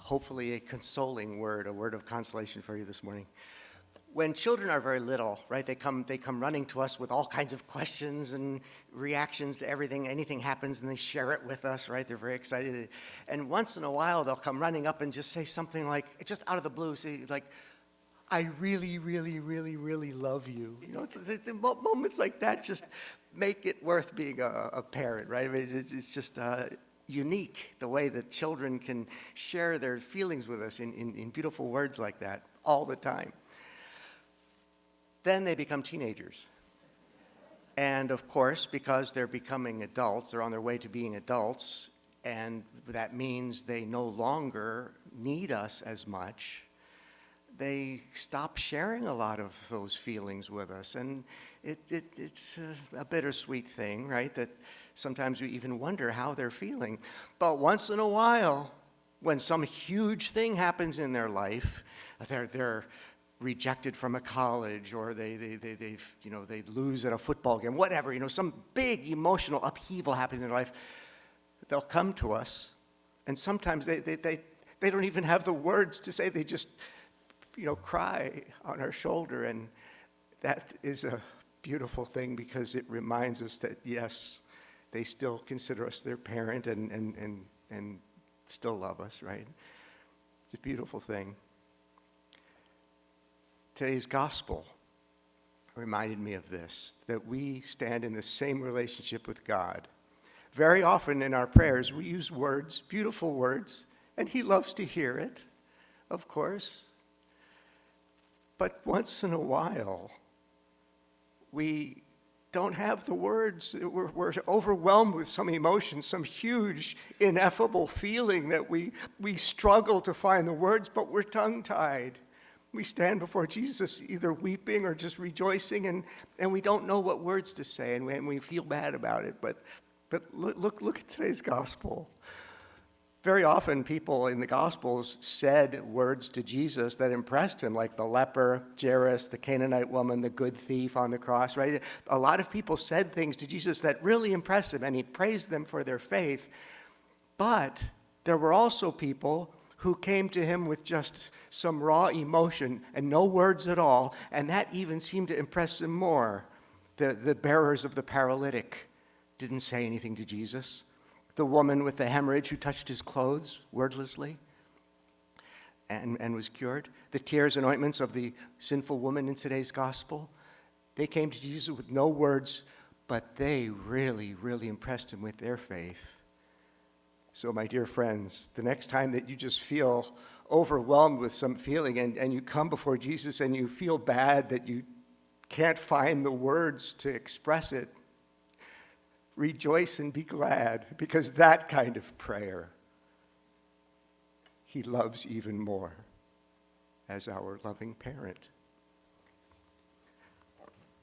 hopefully a consoling word, a word of consolation for you this morning. When children are very little, right, they come running to us with all kinds of questions and reactions to everything. Anything happens and they share it with us, right? They're very excited. And once in a while, they'll come running up and just say something like, just out of the blue, say like, I really, really, really, really love you. You know, it's the moments like that just make it worth being a parent, right? I mean, it's just unique the way that children can share their feelings with us in beautiful words like that all the time. Then they become teenagers. And of course, because they're becoming adults, they're on their way to being adults, and that means they no longer need us as much. They stop sharing a lot of those feelings with us. And it's a bittersweet thing, right? That sometimes we even wonder how they're feeling. But once in a while, when some huge thing happens in their life, they're rejected from a college, or they lose at a football game, whatever, some big emotional upheaval happens in their life, they'll come to us, and sometimes they don't even have the words to say. They just cry on our shoulder, and that is a beautiful thing, because it reminds us that yes, they still consider us their parent and still love us, right? It's a beautiful thing. Today's gospel reminded me of this, that we stand in the same relationship with God. Very often in our prayers, we use words, beautiful words, and he loves to hear it, of course. But once in a while, we don't have the words. We're overwhelmed with some emotion, some huge, ineffable feeling that we struggle to find the words, but we're tongue-tied. We stand before Jesus either weeping or just rejoicing, and we don't know what words to say, and we feel bad about it. But look at today's gospel. Very often people in the Gospels said words to Jesus that impressed him, like the leper, Jairus, the Canaanite woman, the good thief on the cross, right? A lot of people said things to Jesus that really impressed him, and he praised them for their faith. But there were also people who came to him with just some raw emotion and no words at all, and that even seemed to impress him more. The bearers of the paralytic didn't say anything to Jesus. The woman with the hemorrhage who touched his clothes wordlessly and was cured. The tears and ointments of the sinful woman in today's gospel, they came to Jesus with no words, but they really, really impressed him with their faith. So, my dear friends, the next time that you just feel overwhelmed with some feeling and you come before Jesus and you feel bad that you can't find the words to express it, rejoice and be glad, because that kind of prayer he loves even more as our loving parent.